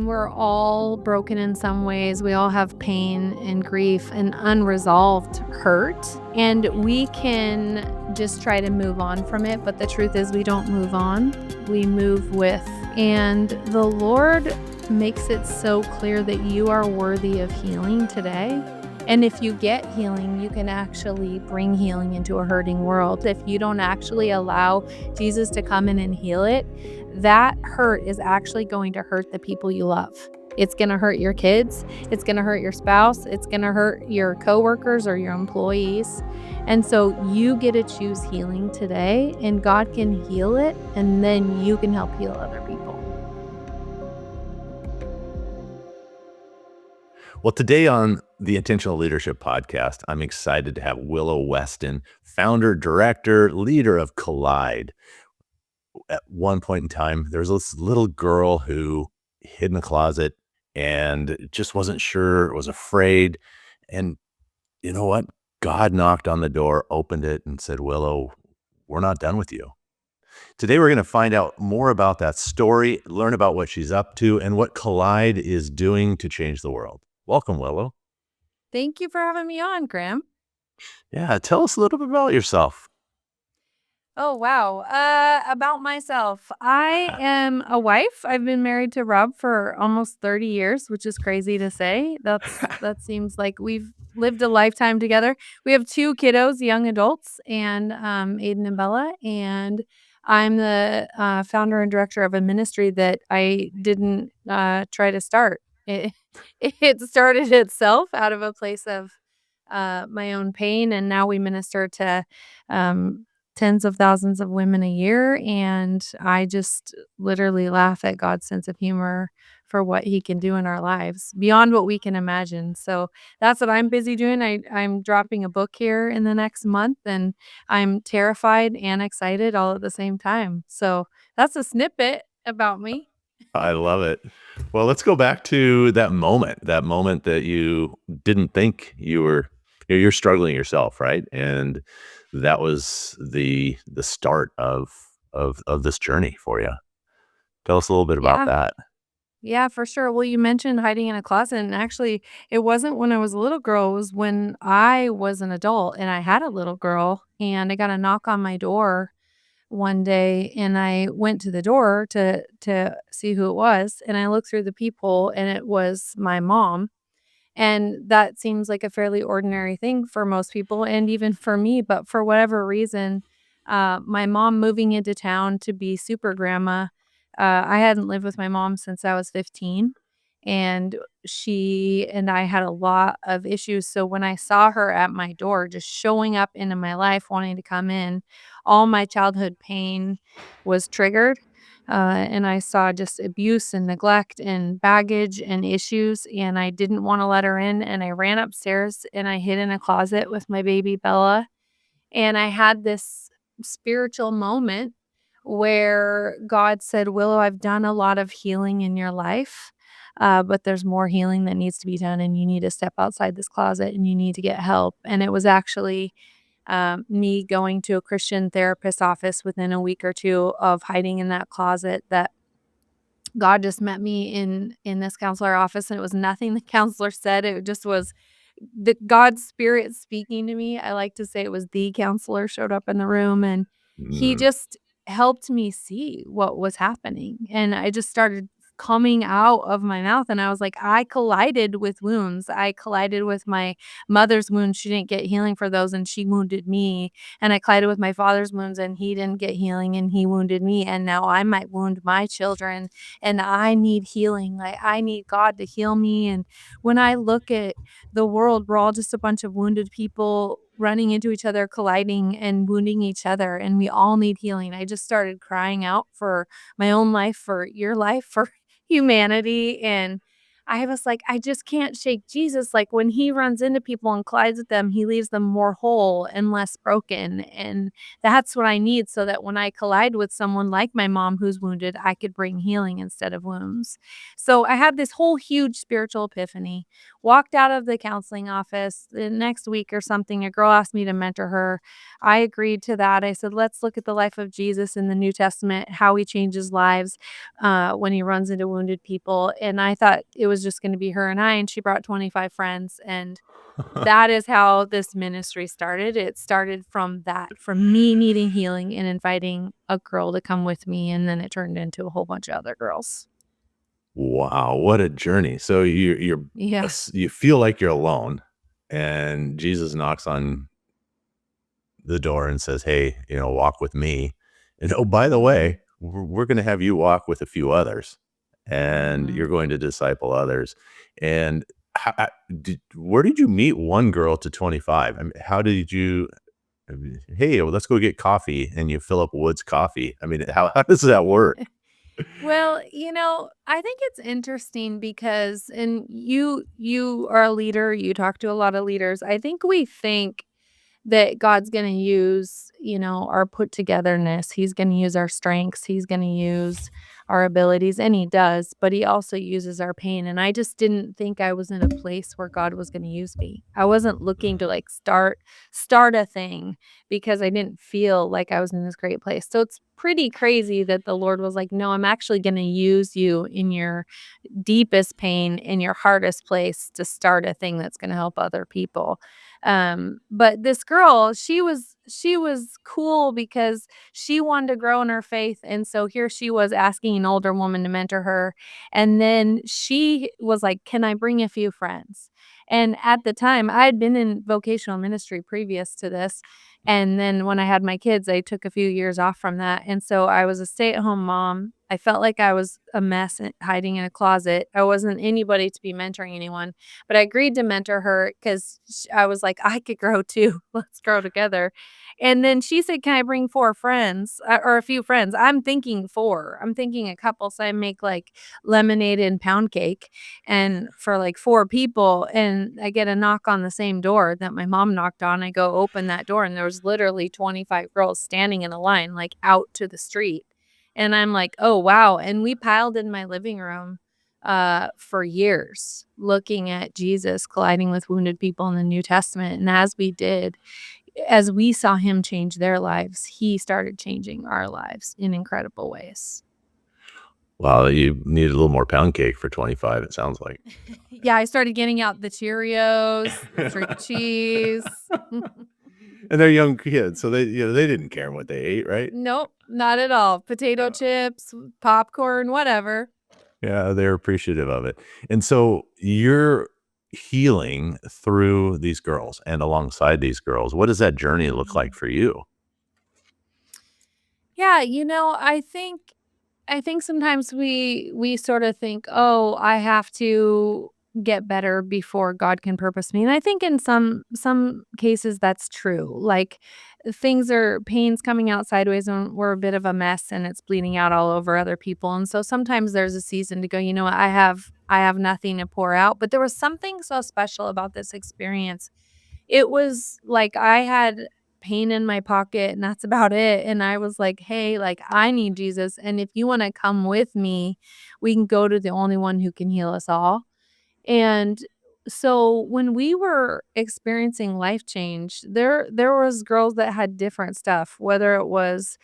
we're all broken in some ways. We all have pain and grief and unresolved hurt, and we can just try to move on from it. But the truth is, we don't move on, we move with. And the Lord makes it so clear that you are worthy of healing today. And if you get healing, you can actually bring healing into a hurting world. If you don't actually allow Jesus to come in and heal it, that hurt is actually going to hurt the people you love. It's going to hurt your kids. It's going to hurt your spouse. It's going to hurt your coworkers or your employees. And so you get to choose healing today, and God can heal it, and then you can help heal other people. Well, today on the Intentional Leadership Podcast, I'm excited to have Willow Weston, founder, director, leader of Collide. At one point in time, there was this little girl who hid in a closet and just wasn't sure, was afraid. And you know what? God knocked on the door, opened it, and said, Willow, we're not done with you. Today, we're going to find out more about that story, learn about what she's up to, and what Collide is doing to change the world. Welcome, Willow. Thank you for having me on, Graham. Yeah, tell us a little bit about yourself. Oh, wow. About myself. I am a wife. I've been married to Rob for almost 30 years, which is crazy to say. That seems like we've lived a lifetime together. We have 2 kiddos, young adults, and Aiden and Bella. And I'm the founder and director of a ministry that I didn't try to start. It started itself out of a place of my own pain, and now we minister to tens of thousands of women a year, and I just literally laugh at God's sense of humor for what he can do in our lives beyond what we can imagine. So that's what I'm busy doing. I'm dropping a book here in the next month, and I'm terrified and excited all at the same time. So that's a snippet about me. I love it. Well, let's go back to that moment that you didn't think you're struggling yourself, right? And that was the start of this journey for you. Tell us a little bit about Yeah. that. Yeah, for sure. Well, you mentioned hiding in a closet, and actually, it wasn't when I was a little girl. It was when I was an adult and I had a little girl, and I got a knock on my door one day, and I went to the door to see who it was, and I looked through the peephole, and it was my mom. And that seems like a fairly ordinary thing for most people, and even for me. But for whatever reason, my mom moving into town to be super grandma, I hadn't lived with my mom since I was 15. And she and I had a lot of issues. So when I saw her at my door, just showing up into my life, wanting to come in, all my childhood pain was triggered. And I saw just abuse and neglect and baggage and issues, and I didn't want to let her in. And I ran upstairs and I hid in a closet with my baby Bella. And I had this spiritual moment where God said, Willow, I've done a lot of healing in your life, but there's more healing that needs to be done, and you need to step outside this closet and you need to get help. And it was actually me going to a Christian therapist office within a week or 2 of hiding in that closet that God just met me in this counselor office, and it was nothing the counselor said. It just was the God's spirit speaking to me. I like to say it was the counselor showed up in the room, and he Mm. just helped me see what was happening. And I just started coming out of my mouth, and I was like, I collided with wounds. I collided with my mother's wounds. She didn't get healing for those, and she wounded me. And I collided with my father's wounds, and he didn't get healing, and he wounded me. And now I might wound my children, and I need healing. Like, I need God to heal me. And when I look at the world, we're all just a bunch of wounded people running into each other, colliding and wounding each other, and we all need healing. I just started crying out for my own life, for your life, for humanity. And I was like, I just can't shake Jesus. Like when he runs into people and collides with them, he leaves them more whole and less broken. And that's what I need so that when I collide with someone like my mom who's wounded, I could bring healing instead of wounds. So I had this whole huge spiritual epiphany. Walked out of the counseling office the next week or something. A girl asked me to mentor her. I agreed to that. I said, let's look at the life of Jesus in the New Testament, how he changes lives when he runs into wounded people. And I thought it was just going to be her and I. And she brought 25 friends. And that is how this ministry started. It started from that, from me needing healing and inviting a girl to come with me. And then it turned into a whole bunch of other girls. Wow, what a journey. So Yeah. you feel like you're alone, and Jesus knocks on the door and says, "Hey, walk with me. And oh, by the Mhm. way, we're going to have you walk with a few others, and Mhm. you're going to disciple others." And where did you meet one girl to 25? I mean, how did you? I mean, hey, well, let's go get coffee, and you fill up Wood's coffee. I mean, how does that work? Well, I think it's interesting because and you are a leader, you talk to a lot of leaders. I think we think that God's gonna use, our put togetherness. He's gonna use our strengths. He's gonna use our abilities, and he does, but he also uses our pain. And I just didn't think I was in a place where God was gonna use me. I wasn't looking to like start a thing because I didn't feel like I was in this great place. So it's pretty crazy that the Lord was like, "No, I'm actually gonna use you in your deepest pain in your hardest place to start a thing that's gonna help other people." But this girl, she was cool because she wanted to grow in her faith, and so here she was asking an older woman to mentor her, and then she was like, "Can I bring a few friends?" And at the time, I had been in vocational ministry previous to this, and then when I had my kids, I took a few years off from that, and so I was a stay-at-home mom. I felt like I was a mess and hiding in a closet. I wasn't anybody to be mentoring anyone, but I agreed to mentor her 'cause I was like, "I could grow too. Let's grow together." And then she said, "Can I bring 4 friends, or a few friends?" I'm thinking 4. I'm thinking a couple, so I make, like, lemonade and pound cake and for, like, 4 people, and I get a knock on the same door that my mom knocked on. I go open that door, and there was literally 25 girls standing in a line, like, out to the street. And I'm like, "Oh, wow." And we piled in my living room, for years, looking at Jesus colliding with wounded people in the New Testament, and as we saw him change their lives, he started changing our lives in incredible ways. Well, you need a little more pound cake for 25, it sounds like. Yeah, I started getting out the Cheerios, the string cheese. And they're young kids, so they didn't care what they ate, right? Nope, not at all. Potato Yeah. chips, popcorn, whatever. Yeah, they're appreciative of it. And so you're healing through these girls and alongside these girls. What does that journey look like Mhm. for you? Yeah, I think sometimes we sort of think, "Oh, I have to get better before God can purpose me." And I think in some cases that's true. Like things are pains coming out sideways and we're a bit of a mess and it's bleeding out all over other people. And so sometimes there's a season to go, "You know what? I have nothing to pour out." But there was something so special about this experience. It was like I had pain in my pocket and that's about it, and I was like, "Hey, like, I need Jesus, and if you wanna come with me, we can go to the only one who can heal us all." And so when we were experiencing life change, there was girls that had different stuff, whether it was,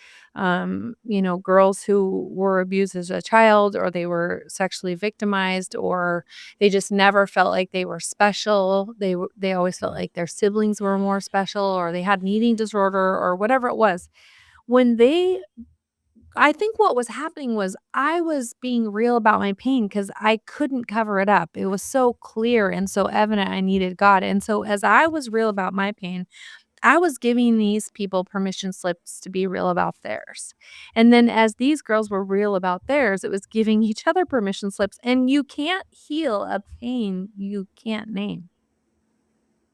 girls who were abused as a child or they were sexually victimized or they just never felt like they were special. They always felt like their siblings were more special or they had an eating disorder or whatever it was. When they I think what was happening was I was being real about my pain because I couldn't cover it up. It was so clear and so evident I needed God. And so as I was real about my pain, I was giving these people permission slips to be real about theirs. And then as these girls were real about theirs, it was giving each other permission slips. And you can't heal a pain you can't name.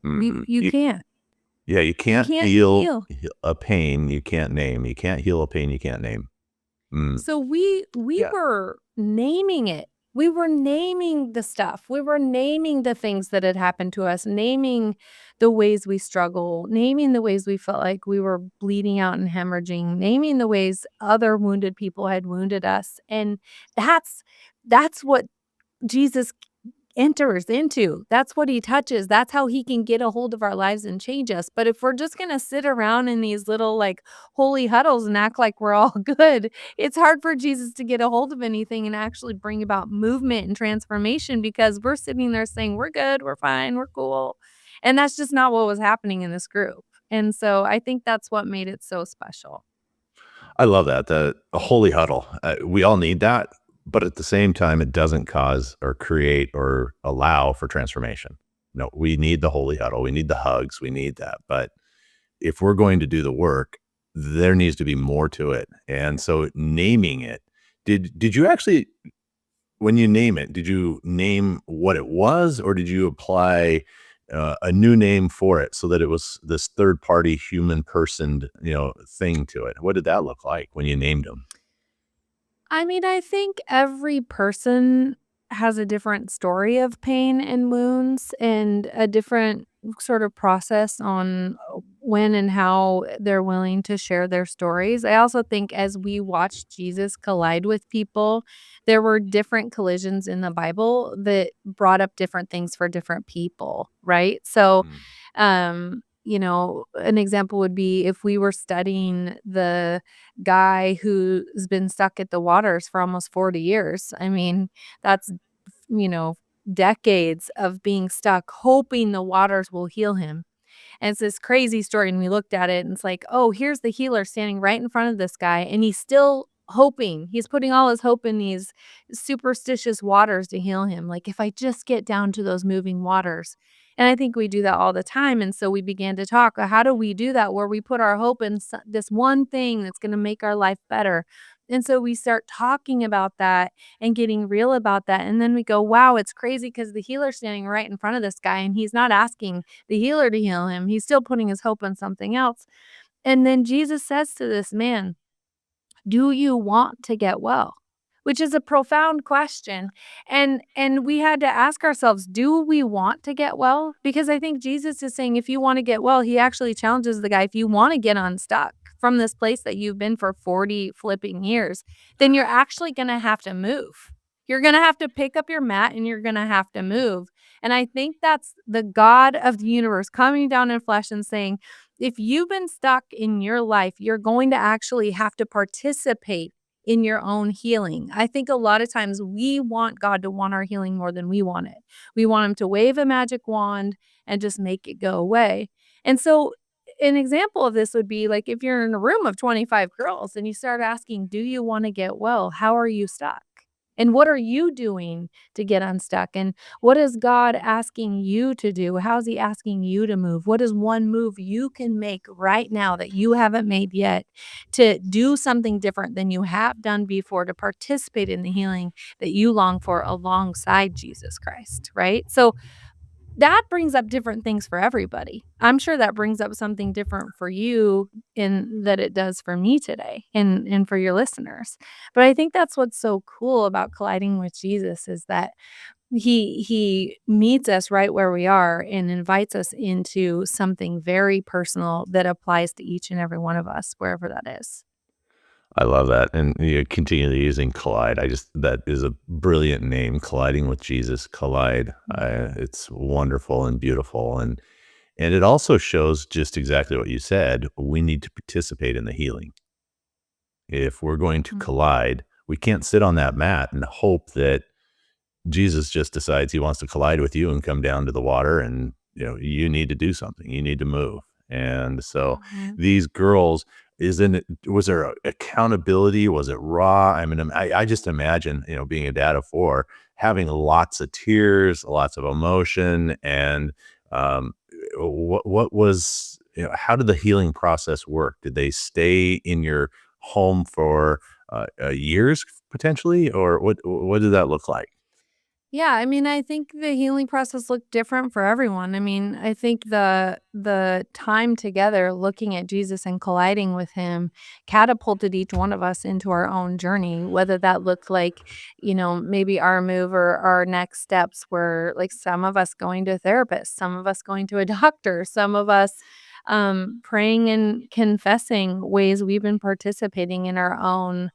You Mhm. you can't. Yeah, you You can't can't heal heal. a pain you can't name. You can't heal a pain you can't name. Mm, So we yeah. were naming it. We were naming the stuff. We were naming the things that had happened to us, naming the ways we struggle, naming the ways we felt like we were bleeding out and hemorrhaging, naming the ways other wounded people had wounded us. And that's what Jesus enters into. That's what he touches. That's how he can get a hold of our lives and change us. But if we're just going to sit around in these little like holy huddles and act like we're all good, it's hard for Jesus to get a hold of anything and actually bring about movement and transformation because we're sitting there saying, we're good, we're fine, we're cool. And that's just not what was happening in this group. And so I think that's what made it so special. I love that, the a holy huddle. We all need that, but at the same time, it doesn't cause or create or allow for transformation. No, we need the holy huddle. We need the hugs. We need that. But if we're going to do the work, there needs to be more to it. And so naming it, did you actually when you name it, did you name what it was, or did you apply a new name for it so that it was this third party human person, thing to it? What did that look like when you named them? I mean, I think every person has a different story of pain and wounds and a different sort of process on when and how they're willing to share their stories. I also think as we watch Jesus collide with people, there were different collisions in the Bible that brought up different things for different people, right? So, Mm. an example would be if we were studying the guy who's been stuck at the waters for almost 40 years. I mean, that's, you know, decades of being stuck, hoping the waters will heal him. And it's this crazy story, and we looked at it, and it's like, "Oh, here's the healer standing right in front of this guy, and he's still hoping. He's putting all his hope in these superstitious waters to heal him. Like, if I just get down to those moving waters." And I think we do that all the time, and so we began to talk, how do we do that where we put our hope in this one thing that's gonna make our life better? And so we start talking about that and getting real about that, and then we go, "Wow, it's crazy because the healer's standing right in front of this guy, and he's not asking the healer to heal him. He's still putting his hope on something else." And then Jesus says to this man, "Do you want to get well?" Which is a profound question, and we had to ask ourselves, do we want to get well? Because I think Jesus is saying if you wanna get well, he actually challenges the guy, if you wanna get unstuck from this place that you've been for 40 flipping years, then you're actually gonna have to move. You're gonna have to pick up your mat and you're gonna have to move, and I think that's the God of the universe coming down in flesh and saying, if you've been stuck in your life, you're going to actually have to participate in your own healing. I think a lot of times we want God to want our healing more than we want it. We want him to wave a magic wand and just make it go away. And so an example of this would be like if you're in a room of 25 girls and you start asking, "Do you want to get well? How are you stuck? And what are you doing to get unstuck? And what is God asking you to do? How's he asking you to move? What is one move you can make right now that you haven't made yet to do something different than you have done before to participate in the healing that you long for alongside Jesus Christ?" Right? So that brings up different things for everybody. I'm sure that brings up something different for you in that it does for me today and for your listeners. But I think that's what's so cool about colliding with Jesus is that he meets us right where we are and invites us into something very personal that applies to each and every one of us wherever that is. I love that, and you continue using collide. That is a brilliant name, colliding with Jesus, collide. It's wonderful and beautiful, and it also shows just exactly what you said. We need to participate in the healing. If we're going to Mhm. collide, we can't sit on that mat and hope that Jesus just decides he wants to collide with you and come down to the water and, you need to do something. You need to move. And so Mhm. these girls, isn't it was there accountability? Was it raw? I mean, I just imagine, being a dad of 4, having lots of tears, lots of emotion, and, um, what was how did the healing process work? Did they stay in your home for, years potentially, or what did that look like? Yeah, I mean, I think the healing process looked different for everyone. I mean, I think the time together looking at Jesus and colliding with him catapulted each one of us into our own journey, whether that looked like, maybe our move or our next steps were like some of us going to a therapist, some of us going to a doctor, some of us praying and confessing ways we've been participating in our own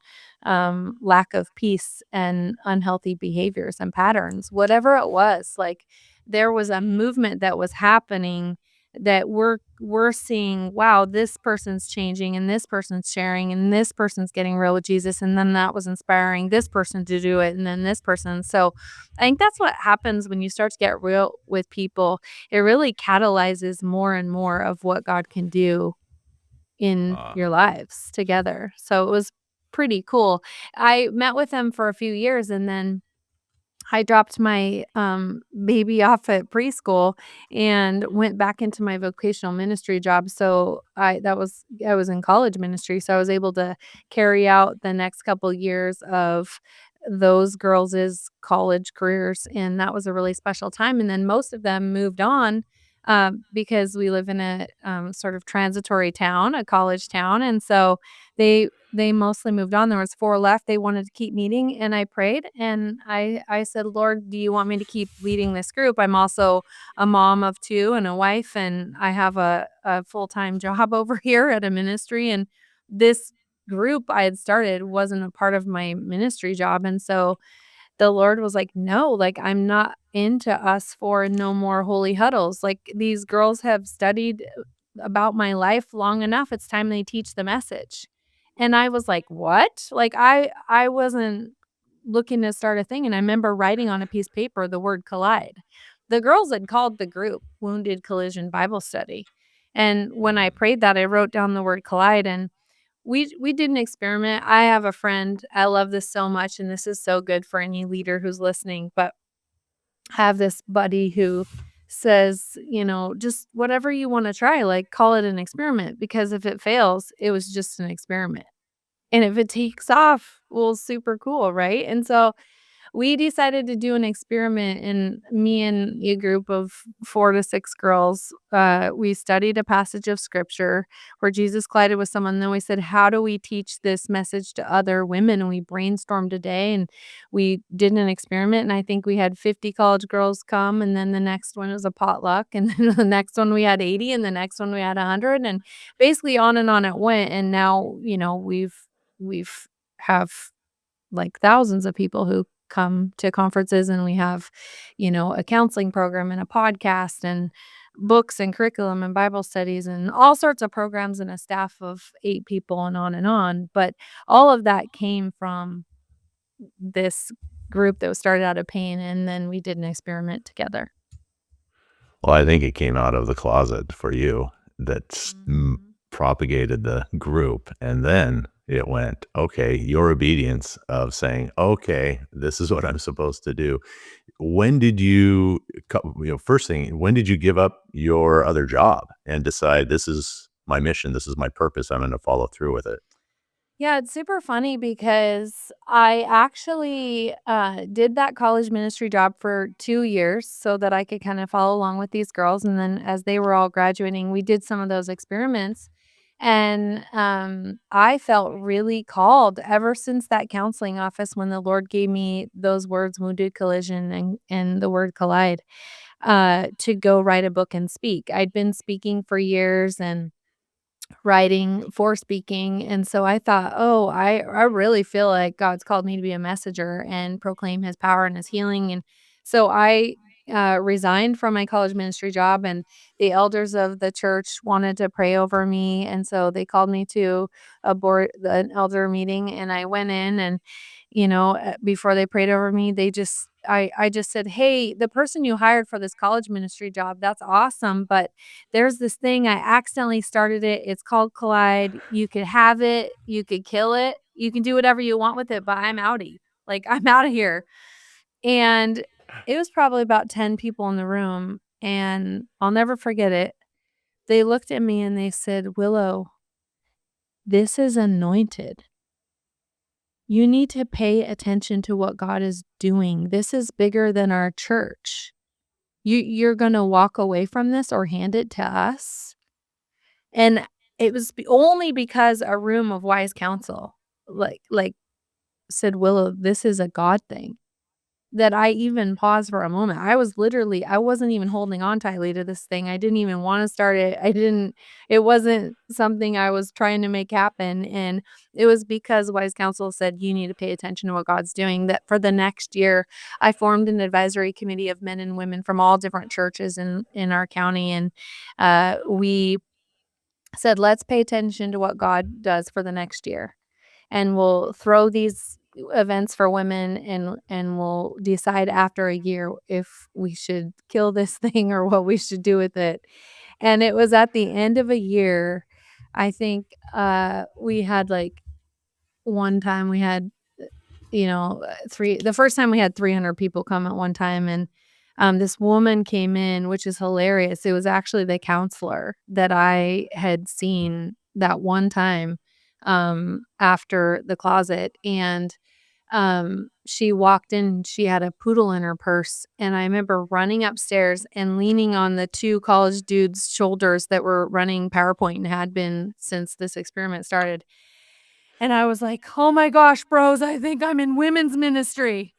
lack of peace and unhealthy behaviors and patterns, whatever it was. Like there was a movement that was happening that we're seeing, wow, this person's changing and this person's sharing and this person's getting real with Jesus. And then that was inspiring this person to do it. And then this person. So I think that's what happens when you start to get real with people. It really catalyzes more and more of what God can do in Uh, your lives together. So it was pretty cool. I met with him for a few years and then I dropped my, baby off at preschool and went back into my vocational ministry job, so I was in college ministry, so I was able to carry out the next couple years of those girls' college careers, and that was a really special time, and then most of them moved on, because we live in a, sort of transitory town, a college town, and so they mostly moved on. There was 4 left. They wanted to keep meeting, and I prayed, and I said, "Lord, do you want me to keep leading this group? I'm also a mom of 2 and a wife, and I have a full-time job over here at a ministry, and this group I had started wasn't a part of my ministry job, and so the Lord was like, "No, like, I'm not into us for no more holy huddles. Like, these girls have studied about my life long enough. It's time they teach the message." And I was like, "What?" Like, I wasn't looking to start a thing, and I remember writing on a piece of paper the word collide. The girls had called the group Wounded Collision Bible Study. And when I prayed that, I wrote down the word collide, and we did an experiment. I have a friend, I love this so much, and this is so good for any leader who's listening, but I have this buddy who says, "Just whatever you wanna try, like, call it an experiment, because if it fails, it was just an experiment. And if it takes off, well, super cool, right?" And so we decided to do an experiment, and me and a group of 4 to 6 girls, we studied a passage of scripture where Jesus collided with someone, and then we said, "How do we teach this message to other women?" And we brainstormed a day, and we did an experiment, and I think we had 50 college girls come, and then the next one was a potluck, and then the next one we had 80, and the next one we had 100, and basically on and on it went, and now, we've have like thousands of people who come to conferences, and we have, a counseling program and a podcast and books and curriculum and Bible studies and all sorts of programs and a staff of 8 people and on and on. But all of that came from this group that was started out of pain, and then we did an experiment together. well, I think it came out of the closet for you that's Mhm. propagated the group, and then it went, okay, your obedience of saying, okay, this is what I'm supposed to do. When did you, first thing, when did you give up your other job and decide this is my mission, this is my purpose, I'm going to follow through with it? Yeah, it's super funny because I actually, did that college ministry job for 2 years so that I could kinda follow along with these girls, and then as they were all graduating, we did some of those experiments, and, I felt really called ever since that counseling office when the Lord gave me those words, "wounded collision" and the word "collide," to go write a book and speak. I'd been speaking for years and writing for speaking, and so I thought, "Oh, I really feel like God's called me to be a messenger and proclaim his power and his healing," and so I, resigned from my college ministry job, and the elders of the church wanted to pray over me, and so they called me to an elder meeting, and I went in and, before they prayed over me, I just said, "Hey, the person you hired for this college ministry job, that's awesome, but there's this thing, I accidentally started it, it's called Collide, you could have it, you could kill it, you can do whatever you want with it, but I'm outie. Like, I'm outta here." And it was probably about 10 people in the room, and I'll never forget it. They looked at me and they said, "Willow, this is anointed." You need to pay attention to what God is doing. This is bigger than our church. You're gonna walk away from this or hand it to us?" And it was only because a room of wise counsel, like, said, "Willow, this is a God thing," that I even paused for a moment. I wasn't even holding on tightly to this thing. I didn't even wanna start it. It wasn't something I was trying to make happen, and it was because wise counsel said, "You need to pay attention to what God's doing," that for the next year, I formed an advisory committee of men and women from all different churches in our county, and, we said, "Let's pay attention to what God does for the next year, and we'll throw these events for women, and we'll decide after a year if we should kill this thing or what we should do with it." And it was at the end of a year, I think, we had, like, one time we had, 3 the first time we had 300 people come at one time, and, this woman came in, which is hilarious. It was actually the counselor that I had seen that one time, after the closet, and, she walked in, she had a poodle in her purse, and I remember running upstairs and leaning on the 2 college dudes' shoulders that were running PowerPoint and had been since this experiment started. And I was like, "Oh my gosh, bros, I think I'm in women's ministry."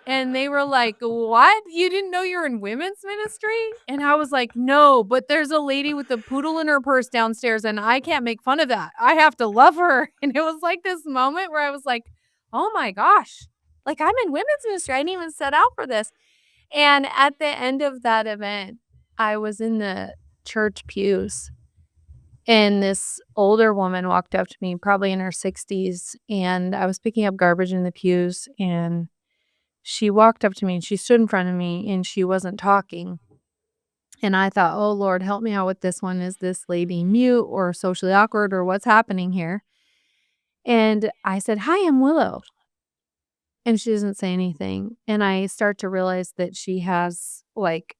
And they were like, "What? You didn't know you're in women's ministry?" And I was like, "No, but there's a lady with a poodle in her purse downstairs, and I can't make fun of that. I have to love her." And it was like this moment where I was like, "Oh my gosh, like, I'm in women's ministry. I didn't even set out for this." And at the end of that event, I was in the church pews, and this older woman walked up to me, probably in her 60s, and I was picking up garbage in the pews, and she walked up to me, and she stood in front of me, and she wasn't talking, and I thought, "Oh, Lord, help me out with this one. Is this lady mute or socially awkward or what's happening here?" And I said, "Hi, I'm Willow." And she doesn't say anything, and I start to realize that she has, like,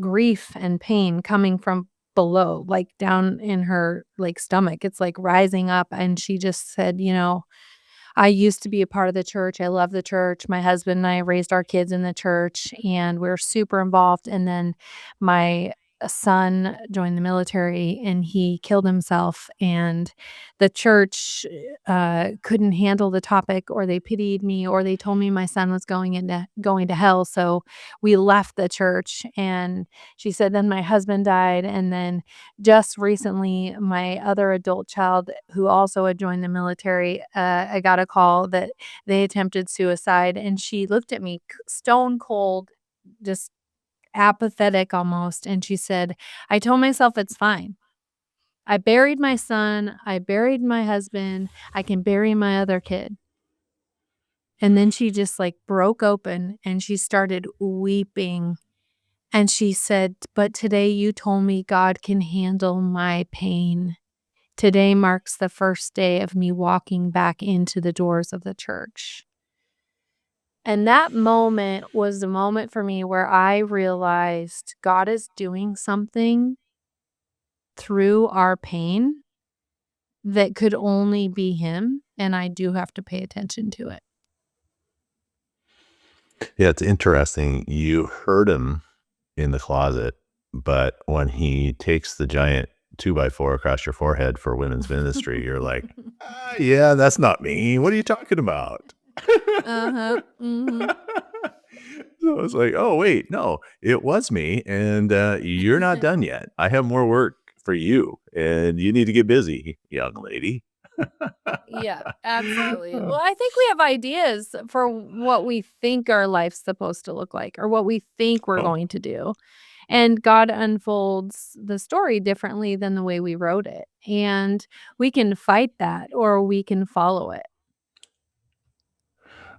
grief and pain coming from below, like, down in her, like, stomach. It's, like, rising up, and she just said, "I used to be a part of the church. I love the church. My husband and I raised our kids in the church, and we're super involved, and then my son joined the military, and he killed himself, and the church, couldn't handle the topic, or they pitied me, or they told me my son was going to hell, so we left the church." And she said, "Then my husband died, and then just recently, my other adult child, who also had joined the military, I got a call that they attempted suicide," and she looked at me stone cold, just apathetic almost, and she said, "I told myself it's fine. I buried my son, I buried my husband, I can bury my other kid." And then she just, like, broke open, and she started weeping, and she said, "But today you told me God can handle my pain. Today marks the first day of me walking back into the doors of the church." And that moment was the moment for me where I realized God is doing something through our pain that could only be Him, and I do have to pay attention to it. Yeah, it's interesting. You heard him in the closet, but when he takes the giant 2 by 4 across your forehead for women's ministry, you're like, yeah, that's not me. What are you talking about?" Uh-huh, mhm. So I was like, "Oh, wait, no, it was me, and, you're not done yet. I have more work for you, and you need to get busy, young lady." Yeah, absolutely. Well, I think we have ideas for what we think our life's supposed to look like or what we think we're Oh, going to do. And God unfolds the story differently than the way we wrote it. And we can fight that or we can follow it.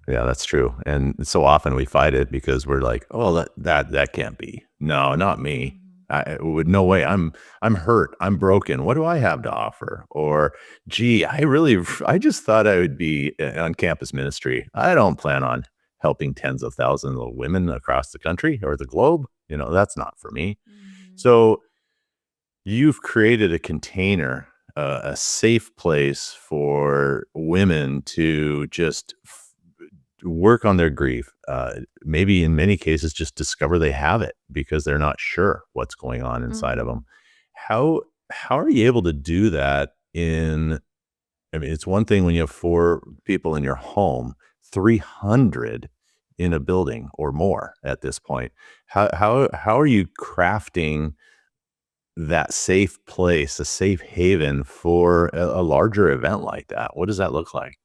yeah, that's true, and so often we fight it because we're like, "Oh, that can't be. No, not me. Mhm. I would no way. I'm hurt. I'm broken. What do I have to offer?" Or, "Gee, I just thought I would be on campus ministry. I don't plan on helping tens of thousands of women across the country or the globe. That's not for me." Mhm. So, you've created a container a safe place for women to just work on their grief. Maybe in many cases, just discover they have it because they're not sure what's going on inside of them. Mhm. How are you able to do that in I mean, it's one thing when you have 4 people in your home, 300 in a building or more at this point. How are you crafting that safe place, a safe haven for a larger event like that? What does that look like?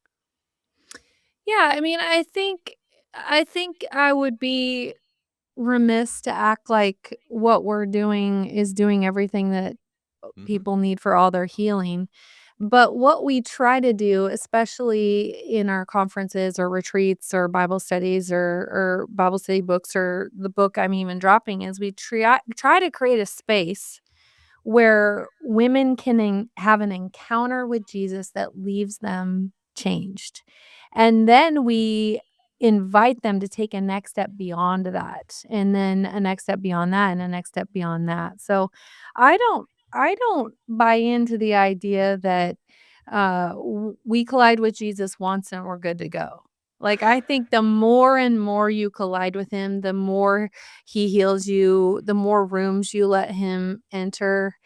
Yeah, I mean, I think I would be remiss to act like what we're doing is doing everything that Mhm. people need for all their healing. But what we try to do, especially in our conferences or retreats or Bible studies or Bible study books or the book I'm even dropping, is we try to create a space where women can have an encounter with Jesus that leaves them changed. And then we invite them to take a next step beyond that, and then a next step beyond that, and a next step beyond that. So I don't buy into the idea that we collide with Jesus once and we're good to go. Like, I think the more and more you collide with him, the more he heals you, the more rooms you let him enter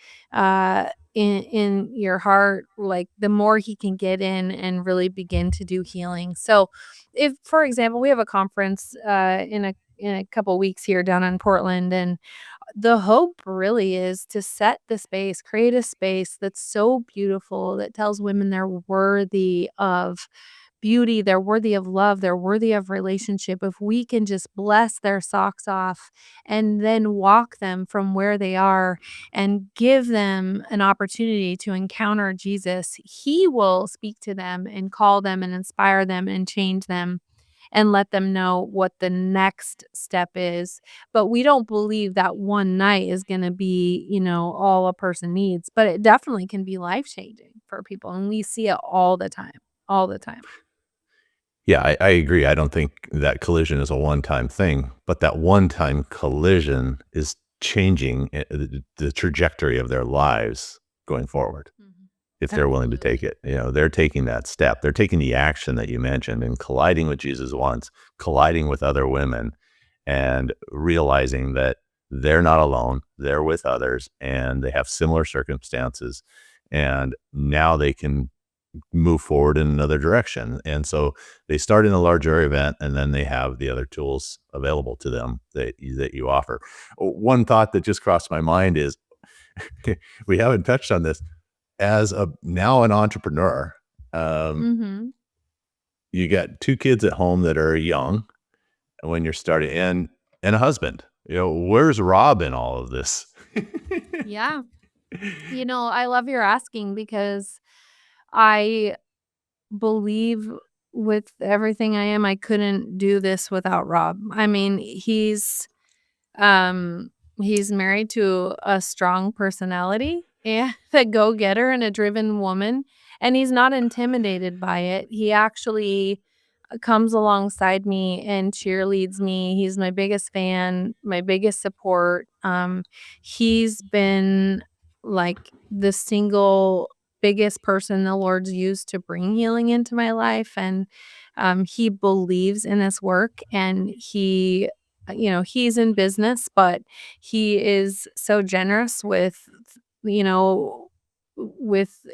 in your heart, like the more he can get in and really begin to do healing. So, if for example, we have a conference in a couple weeks here down in Portland, and the hope really is to set the space, create a space that's so beautiful that tells women they're worthy of beauty, they're worthy of love, they're worthy of relationship. If we can just bless their socks off and then walk them from where they are and give them an opportunity to encounter Jesus, he will speak to them and call them and inspire them and change them and let them know what the next step is. But we don't believe that one night is gonna be, all a person needs, but it definitely can be life-changing for people, and we see it all the time. Yeah, I agree. I don't think that collision is a one-time thing, but that one-time collision is changing the trajectory of their lives going forward. Mhm. If they're willing to take Absolutely. it, they're taking that step. They're taking the action that you mentioned and colliding with Jesus once, colliding with other women, and realizing that they're not alone. They're with others and they have similar circumstances. And now they can move forward in another direction. And so they start in a larger event and then they have the other tools available to them that you offer. One thought that just crossed my mind is we haven't touched on this as a now an entrepreneur, um, Mhm. you got 2 kids at home that are young when you're starting and a husband. Where's Rob in all of this? Yeah. I love your asking because I believe with everything I am, I couldn't do this without Rob. I mean, um, he's married to a strong personality and a go-getter and a driven woman, and he's not intimidated by it. He actually comes alongside me and cheerleads me. He's my biggest fan, my biggest support. He's been like the single biggest person the Lord's used to bring healing into my life. And he believes in this work, and he's in business, but he is so generous you know, with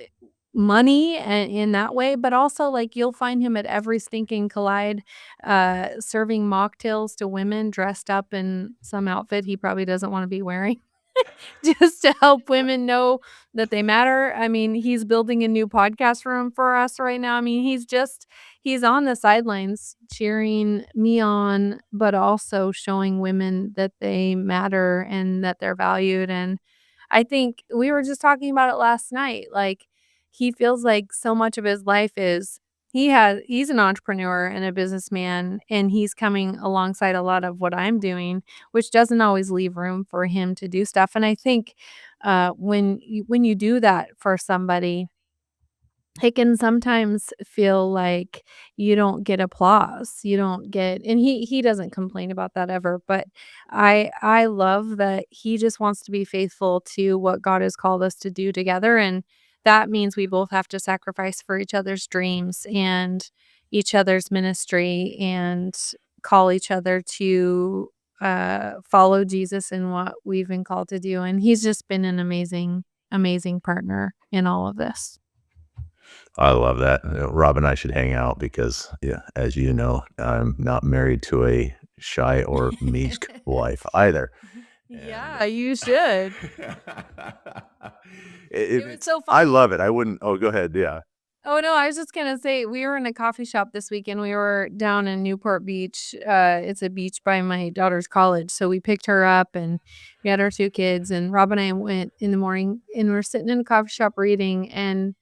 money and in that way, but also, like, you'll find him at every stinking collide, serving mocktails to women dressed up in some outfit he probably doesn't wanna be wearing. Just to help women know that they matter. I mean, he's building a new podcast room for us right now. I mean, he's on the sidelines cheering me on, but also showing women that they matter and that they're valued. And I think we were just talking about it last night. Like, he feels like so much of his life is he's an entrepreneur and a businessman, and he's coming alongside a lot of what I'm doing, which doesn't always leave room for him to do stuff. And I think, when you do that for somebody, it can sometimes feel like you don't get applause. You don't get, and he doesn't complain about that ever, but I love that he just wants to be faithful to what God has called us to do together, and that means we both have to sacrifice for each other's dreams and each other's ministry and call each other to follow Jesus in what we've been called to do. And he's just been an amazing, amazing partner in all of this. I love that. Rob and I should hang out because, yeah, as you know, I'm not married to a shy or meek wife either. And Yeah, you should. It was so I funny. love it. I wouldn't. Oh, go ahead. Yeah. Oh, no, I was just gonna say, we were in a coffee shop this weekend, we were down in Newport Beach, it's a beach by my daughter's college, so we picked her up, and we had our 2 kids, and Rob and I went in the morning, and we're sitting in a coffee shop reading, and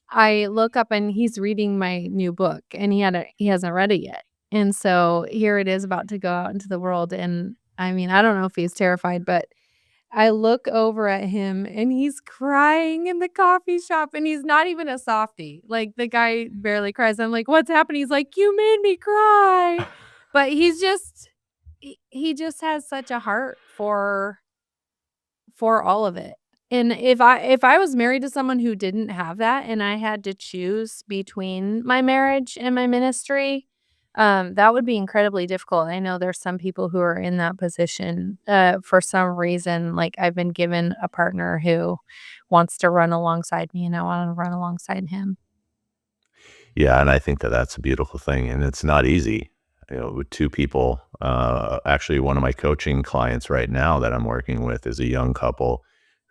I look up, and he's reading my new book, and he hasn't read it yet, and so here it is about to go out into the world, and, I mean, I don't know if he's terrified, but I look over at him and he's crying in the coffee shop and he's not even a softie. Like, the guy barely cries. I'm like, "What's happening?" He's like, "You made me cry." But he just has such a heart for all of it. And if I was married to someone who didn't have that and I had to choose between my marriage and my ministry, that would be incredibly difficult. I know there's some people who are in that position, for some reason, like, I've been given a partner who wants to run alongside me, and I wanna run alongside him. Yeah, and I think that that's a beautiful thing, and it's not easy. With two people. Actually, one of my coaching clients right now that I'm working with is a young couple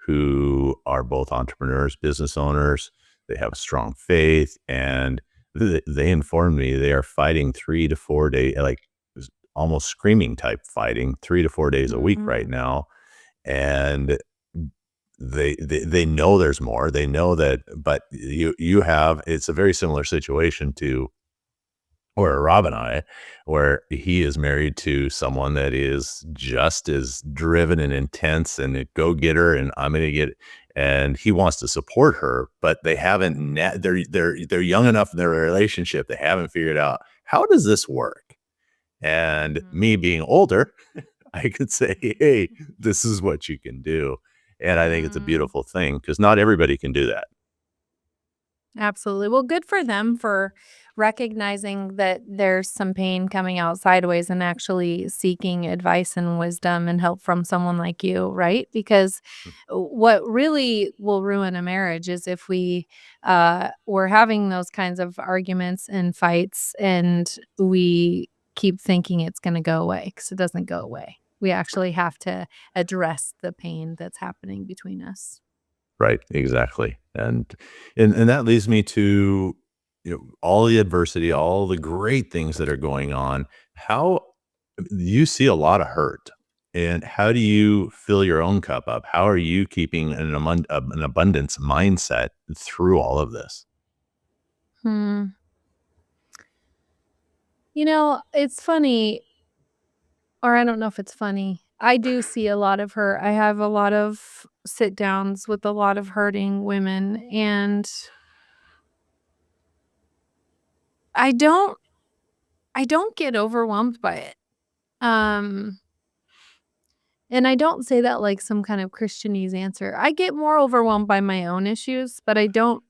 who are both entrepreneurs, business owners. They have a strong faith, and they informed me they are fighting 3 to 4 days, like almost screaming type fighting, 3 to 4 days a week right Mhm. now, and they know there's more. They know that, but you have it's a very similar situation to where Rob and I, where he is married to someone that is just as driven and intense and a go-getter, and I'm gonna get and he wants to support her, but they haven't they're young enough in their relationship, they haven't figured out, "How does this work?" And me Mhm. being older, I could say, "Hey, this is what you can do." And I think it's a Mm. beautiful thing because not everybody can do that. Absolutely. Well, good for them for recognizing that there's some pain coming out sideways and actually seeking advice and wisdom and help from someone like you, right? Because what really will ruin a marriage is if we're having those kinds of arguments and fights and we keep thinking it's going to go away because it doesn't go away. We actually have to address the pain that's happening between us. Right, exactly, and that leads me to, all the adversity, all the great things that are going on. How you see a lot of hurt, and how do you fill your own cup up? How are you keeping an abundance mindset through all of this? Hmm. It's funny, or I don't know if it's funny. I do see a lot of hurt. I have a lot of sit downs with a lot of hurting women, and I don't I don't get overwhelmed by it. Um, and I don't say that like some kind of Christianese answer. I get more overwhelmed by my own issues, but I don't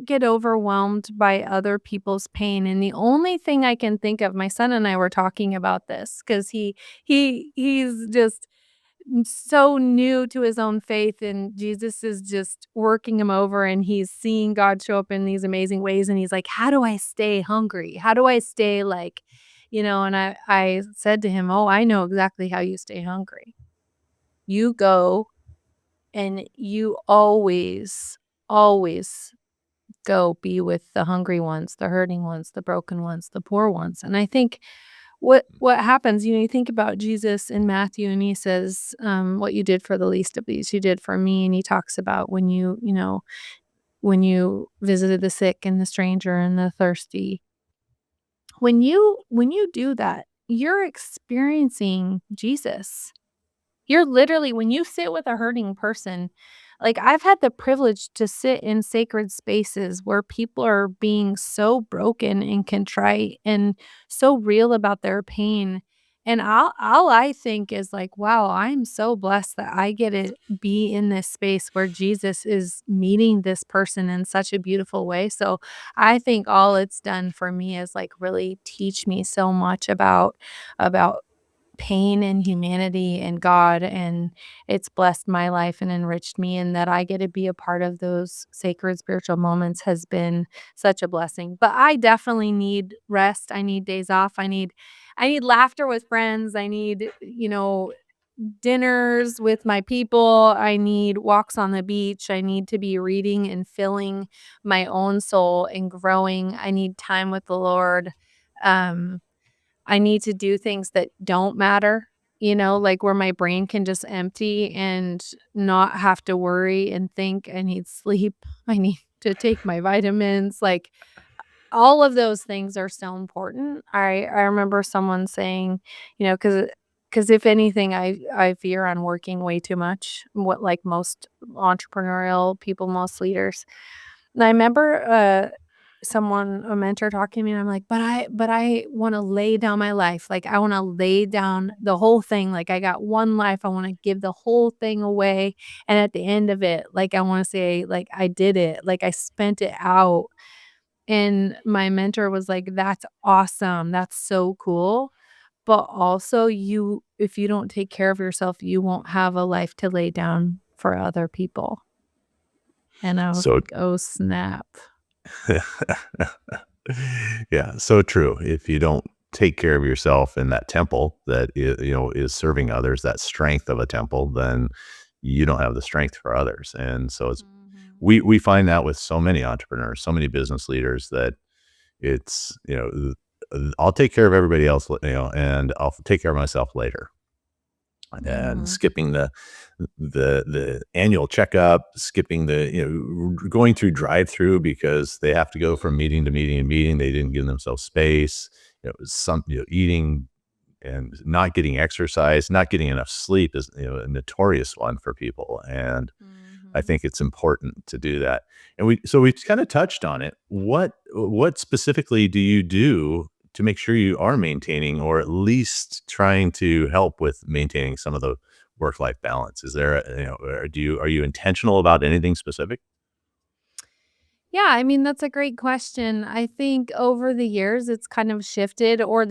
get overwhelmed by other people's pain. And the only thing I can think of, my son and I were talking about this because he's just so new to his own faith and Jesus is just working him over and he's seeing God show up in these amazing ways and he's like, "How do I stay hungry? How do I stay like," and I said to him, "Oh, I know exactly how you stay hungry. You go and you always go be with the hungry ones, the hurting ones, the broken ones, the poor ones." And I think what happens, you think about Jesus in Matthew and he says, "What you did for the least of these, you did for me." And he talks about when you visited the sick and the stranger and the thirsty. When you do that, you're experiencing Jesus. You're literally when you sit with a hurting person, like, I've had the privilege to sit in sacred spaces where people are being so broken and contrite and so real about their pain, And all I think is like, "Wow, I'm so blessed that I get to be in this space where Jesus is meeting this person in such a beautiful way." So, I think all it's done for me is, like, really teach me so much about pain and humanity and God, and it's blessed my life and enriched me, and that I get to be a part of those sacred spiritual moments has been such a blessing. But I definitely need rest, I need days off, I need laughter with friends, I need, dinners with my people, I need walks on the beach, I need to be reading and filling my own soul and growing, I need time with the Lord. Um I need to do things that don't matter, like where my brain can just empty and not have to worry and think. I need sleep. I need to take my vitamins. Like all of those things are so important. I remember someone saying, because if anything, I fear on working way too much. What like most entrepreneurial people, most leaders. And I remember a mentor talking to me, and I'm like, "But I wanna lay down my life, like, I wanna lay down the whole thing, like, I got one life, I wanna give the whole thing away, and at the end of it, like, I wanna say, like, I did it, like, I spent it out." And my mentor was like, "That's awesome, that's so cool, but also if you don't take care of yourself, you won't have a life to lay down for other people." And I was So like, "Oh, snap." yeah, so true. If you don't take care of yourself in that temple that is serving others, that strength of a temple, then you don't have the strength for others. And so Mhm. we find that with so many entrepreneurs, so many business leaders that it's, I'll take care of everybody else, and I'll take care of myself later. And Mhm. skipping the annual checkup, skipping going through drive-through because they have to go from meeting to meeting and meeting. They didn't give themselves space. Eating and not getting exercise, not getting enough sleep is, a notorious one for people, and I Mhm. think it's important to do that. And we kind of touched on it. What specifically do you do to make sure you are maintaining, or at least trying to help with maintaining some of the work life balance? Is there, or are you intentional about anything specific? Yeah, I mean, that's a great question. I think over the years, it's kind of shifted or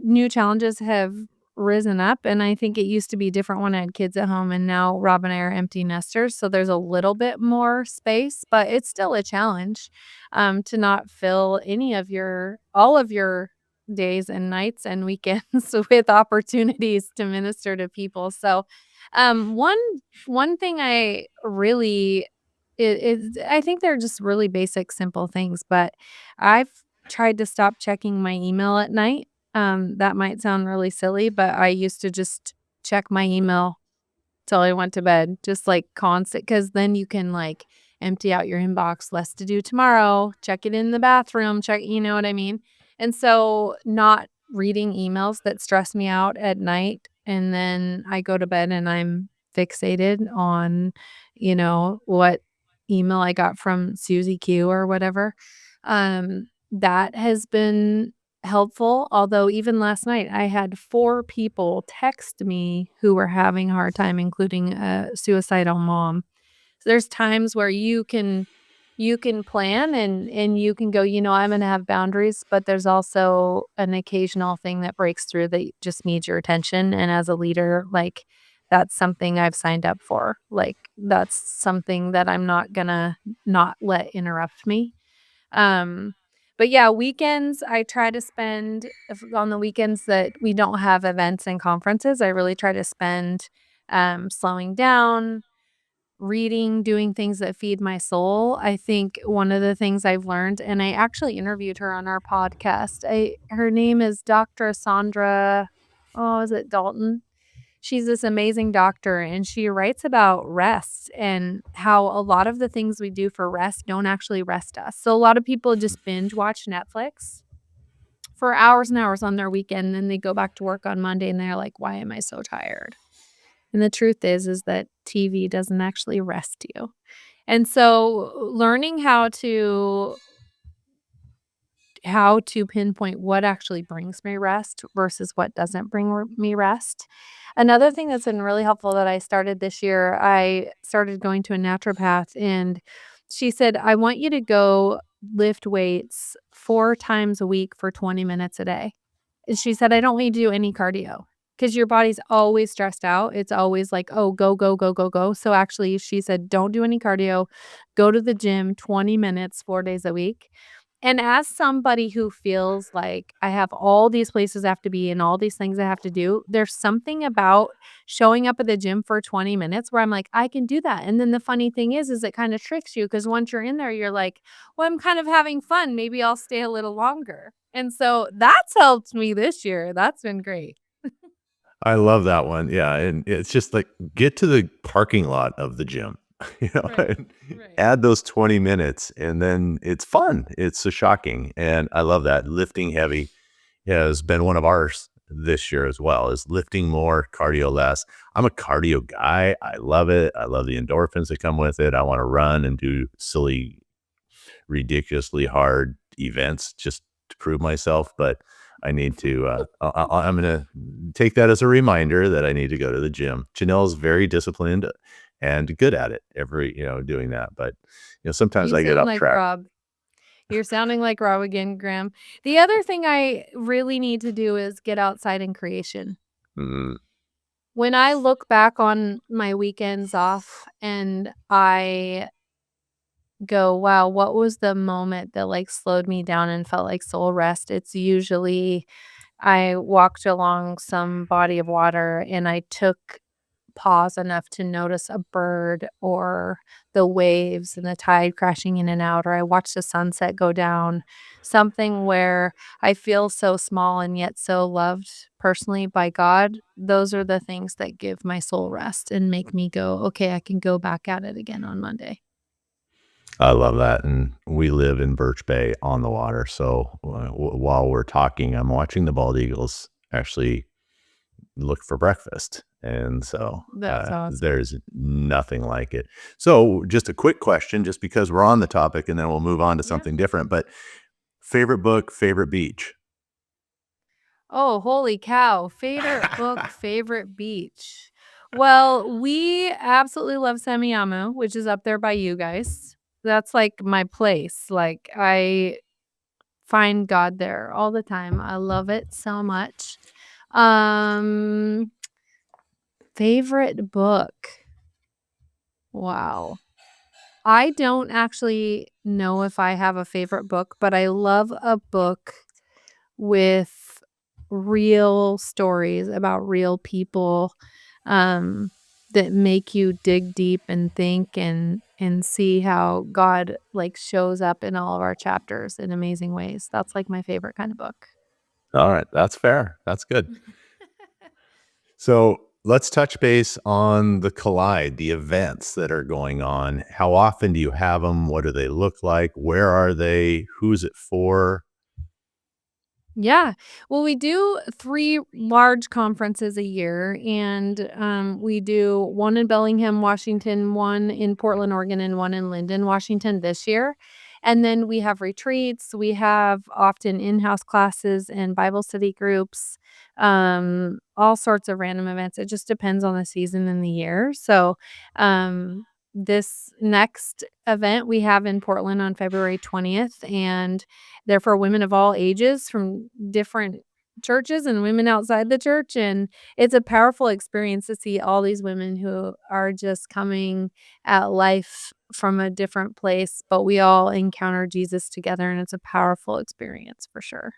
new challenges have risen up, and I think it used to be different when I had kids at home, and now Rob and I are empty nesters, so there's a little bit more space, but it's still a challenge, to not fill any of your all of your days and nights and weekends with opportunities to minister to people. So, one thing I really I think they're just really basic, simple things, but I've tried to stop checking my email at night. That might sound really silly, but I used to just check my email till I went to bed, just, like, constant, because then you can, like, empty out your inbox, less to do tomorrow, check it in the bathroom, check you know what I mean? And so, not reading emails that stress me out at night, and then I go to bed and I'm fixated on, what email I got from Susie Q or whatever. That has been helpful, although even last night, I had 4 people text me who were having a hard time, including a suicidal mom. So there's times where you can plan and you can go, "I'm gonna have boundaries," but there's also an occasional thing that breaks through that just needs your attention, and as a leader, like, that's something I've signed up for. Like, that's something that I'm not gonna not let interrupt me. Um, but yeah, weekends, I try to spend if on the weekends that we don't have events and conferences, I really try to spend, slowing down, reading, doing things that feed my soul. I think one of the things I've learned, and I actually interviewed her on our podcast. Her name is Dr. Sandra, oh, is it Dalton? She's this amazing doctor, and she writes about rest and how a lot of the things we do for rest don't actually rest us. So a lot of people just binge watch Netflix for hours and hours on their weekend, and then they go back to work on Monday and they're like, "Why am I so tired?" And the truth is that TV doesn't actually rest you. And so learning how to how to pinpoint what actually brings me rest versus what doesn't bring me rest. Another thing that's been really helpful that I started this year, I started going to a naturopath, and she said, I want you to go lift weights 4 times a week for 20 minutes a day. And she said, I don't want you to do any cardio because your body's always stressed out. It's always like, oh, go, go, go, go, go. So actually, she said, don't do any cardio. Go to the gym 20 minutes, 4 days a week. And as somebody who feels like I have all these places I have to be and all these things I have to do, there's something about showing up at the gym for 20 minutes where I'm like, I can do that. And then the funny thing is it kind of tricks you because once you're in there, you're like, well, I'm kind of having fun. Maybe I'll stay a little longer. And so that's helped me this year. That's been great. I love that one. Yeah, and it's just like get to the parking lot of the gym, Right. and Right. add those 20 minutes and then it's fun. It's so shocking. And I love that. Lifting heavy has been one of ours this year as well, is lifting more, cardio less. I'm a cardio guy. I love it. I love the endorphins that come with it. I want to run and do silly, ridiculously hard events just to prove myself, but I need to, I'm gonna take that as a reminder that I need to go to the gym. Janelle's very disciplined and good at it doing that, but, sometimes You I get sound off like track. Rob. You're sounding like Rob again, Graham. The other thing I really need to do is get outside in creation. Mm, When I look back on my weekends off and I go, wow, what was the moment that like slowed me down and felt like soul rest? It's usually I walked along some body of water and I took pause enough to notice a bird or the waves and the tide crashing in and out, or I watch the sunset go down, something where I feel so small and yet so loved personally by God. Those are the things that give my soul rest and make me go, okay, I can go back at it again on Monday. I love that, and we live in Birch Bay on the water, so, while we're talking, I'm watching the bald eagles actually look for breakfast, and so, That's awesome. there's nothing like it. So, just a quick question, just because we're on the topic, and then we'll move on to Yeah. something different, but favorite book, favorite beach? Oh, holy cow. Favorite book, favorite beach. Well, we absolutely love Semiahmoo, which is up there by you guys. That's like my place. Like I find God there all the time. I love it so much. Um, Favorite book. Wow. I don't actually know if I have a favorite book, but I love a book with real stories about real people, um, that make you dig deep and think and see how God, like, shows up in all of our chapters in amazing ways. That's, like, my favorite kind of book. Alright, that's fair, that's good. So, let's touch base on the Collide, the events that are going on. How often do you have them? What do they look like? Where are they? Who's it for? Yeah. Well, we do 3 large conferences a year, and, we do one in Bellingham, Washington, one in Portland, Oregon, and one in Linden, Washington this year. And then we have retreats, we have often in-house classes and Bible study groups, all sorts of random events. It just depends on the season and the year. So, this next event we have in Portland on February 20th, and they're for women of all ages from different churches and women outside the church, and it's a powerful experience to see all these women who are just coming at life from a different place, but we all encounter Jesus together, and it's a powerful experience for sure.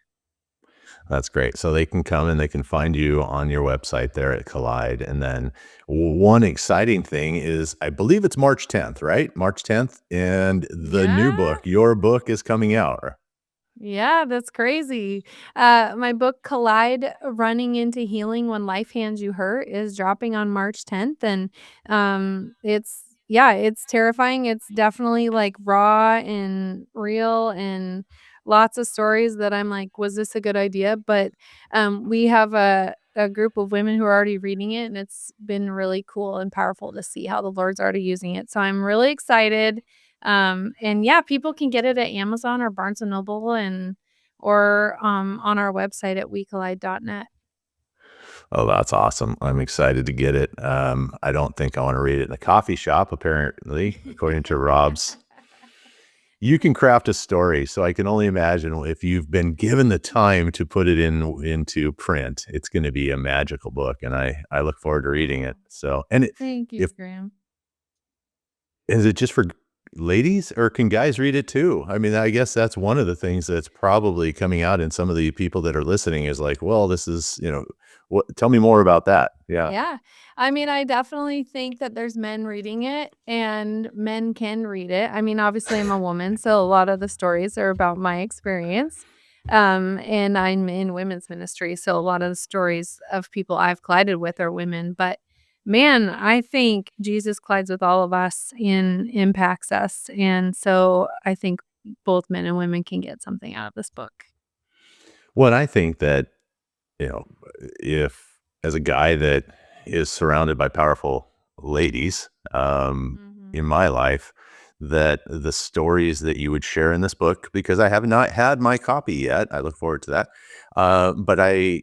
That's great. So they can come and they can find you on your website there at Collide. And then one exciting thing is, I believe it's March 10th, right? March 10th. And the new Yeah. book, your book is coming out. Yeah, that's crazy. My book Collide: Running into Healing When Life Hands You Hurt is dropping on March 10th, and it's yeah, it's terrifying. It's definitely like raw and real and lots of stories that I'm like, was this a good idea? But we have a group of women who are already reading it, and it's been really cool and powerful to see how the Lord's already using it. So I'm really excited. And yeah, people can get it at Amazon or Barnes& and Noble and or on our website at wecollide.net. Oh, that's awesome. I'm excited to get it. I don't think I want to read it in the coffee shop, apparently, according to Rob's. You can craft a story, so I can only imagine if you've been given the time to put it into print, it's going to be a magical book, and I look forward to reading it. Oh, So, and thank you, if Graham. is it just for ladies, or can guys read it too? I mean, I guess that's one of the things that's probably coming out in some of the people that are listening is like, well, this is, what, tell me more about that. Yeah. Yeah. I mean, I definitely think that there's men reading it and men can read it. I mean, obviously I'm a woman, so a lot of the stories are about my experience. And I'm in women's ministry, so a lot of the stories of people I've collided with are women, but man, I think Jesus collides with all of us and impacts us. And so I think both men and women can get something out of this book. Well, I think that, you know, if as a guy that is surrounded by powerful ladies, in Mhm. my life, that the stories that you would share in this book, because I have not had my copy yet, I look forward to that. But I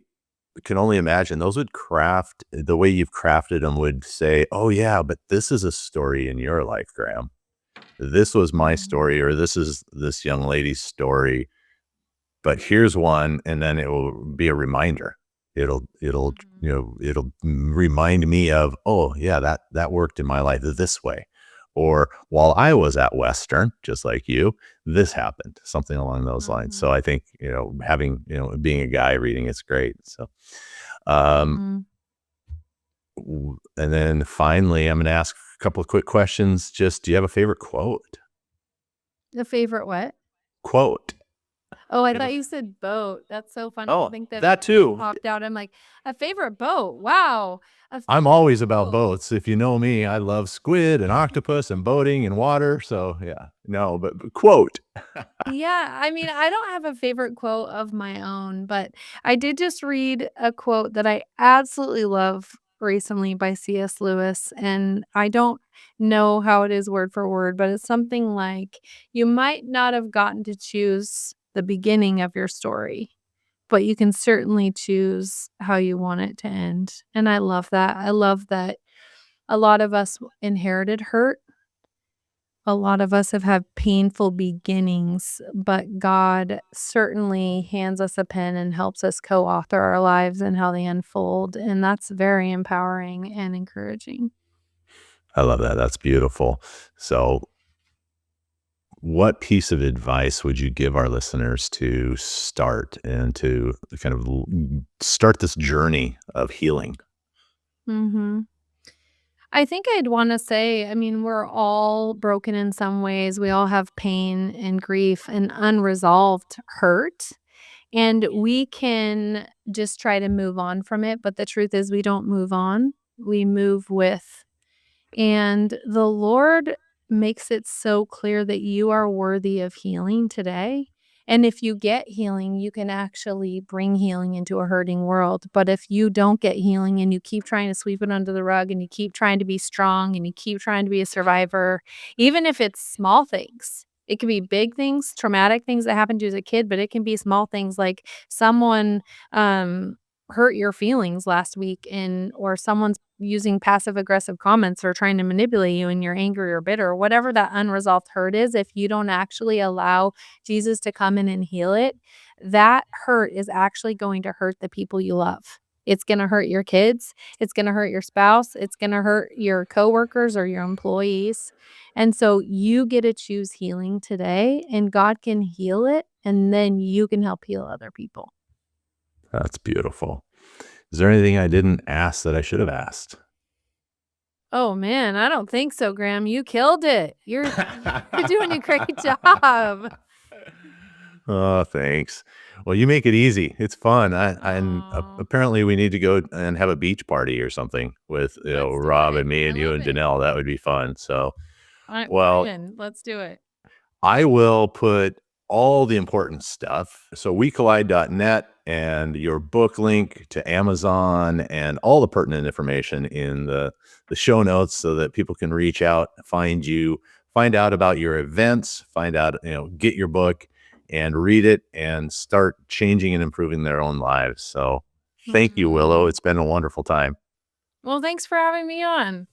can only imagine those would craft the way you've crafted them would say, oh yeah, but this is a story in your life, Graham. This was my Mhm. story, or this is this young lady's story, but here's one, and then it will be a reminder. Mhm. It'll remind me of, oh yeah, that worked in my life this way. Or while I was at Western, just like you, this happened, something along those lines. So Mhm. I think, having, being a guy reading it's great. So, um, Mhm. and then finally, I'm going to ask a couple of quick questions. Just, do you have a favorite quote? The favorite what? Quote. Oh, I You have thought you said boat. That's so funny. I oh, think that that too. popped out. I'm like, "A favorite boat? Wow, a I'm favorite always about boat." boats. If you know me, I love squid and octopus and boating and water. So yeah, no, but quote. Yeah, I mean, I don't have a favorite quote of my own, but I did just read a quote that I absolutely love recently by C.S. Lewis, and I don't know how it is word for word, but it's something like, "You might not have gotten to choose the beginning of your story, but you can certainly choose how you want it to end." And I love that. I love that a lot of us inherited hurt. A lot of us have had painful beginnings, but God certainly hands us a pen and helps us co-author our lives and how they unfold, and that's very empowering and encouraging. I love that. That's beautiful. So, what piece of advice would you give our listeners to start and to kind of start this journey of healing? Mhm. I think I'd wanna say, I mean, we're all broken in some ways. We all have pain and grief and unresolved hurt, and we can just try to move on from it, but the truth is we don't move on, we move with. And the Lord makes it so clear that you are worthy of healing today. And if you get healing, you can actually bring healing into a hurting world. But if you don't get healing and you keep trying to sweep it under the rug and you keep trying to be strong and you keep trying to be a survivor, even if it's small things, it can be big things, traumatic things that happened to you as a kid, but it can be small things like someone hurt your feelings last week and or someone's using passive aggressive comments or trying to manipulate you and you're angry or bitter, whatever that unresolved hurt is, if you don't actually allow Jesus to come in and heal it, that hurt is actually going to hurt the people you love. It's going to hurt your kids, it's going to hurt your spouse, it's going to hurt your coworkers or your employees. And so you get to choose healing today and God can heal it and then you can help heal other people. That's beautiful. Is there anything I didn't ask that I should have asked? Oh, man, I don't think so, Graham. You killed it. You're doing a great job. Oh, thanks. Well, you make it easy. It's fun. And Oh, apparently we need to go and have a beach party or something with, let's do Rob it. and me I and you love and it. Danelle. That would be fun. So, We're well, in. Let's do it. I will put all the important stuff. So wecollide.net and your book link to Amazon and all the pertinent information in the show notes so that people can reach out, find you, find out about your events, find out, get your book. and read it and start changing and improving their own lives. So thank you, Willow. Mhm. It's been a wonderful time. Well, thanks for having me on.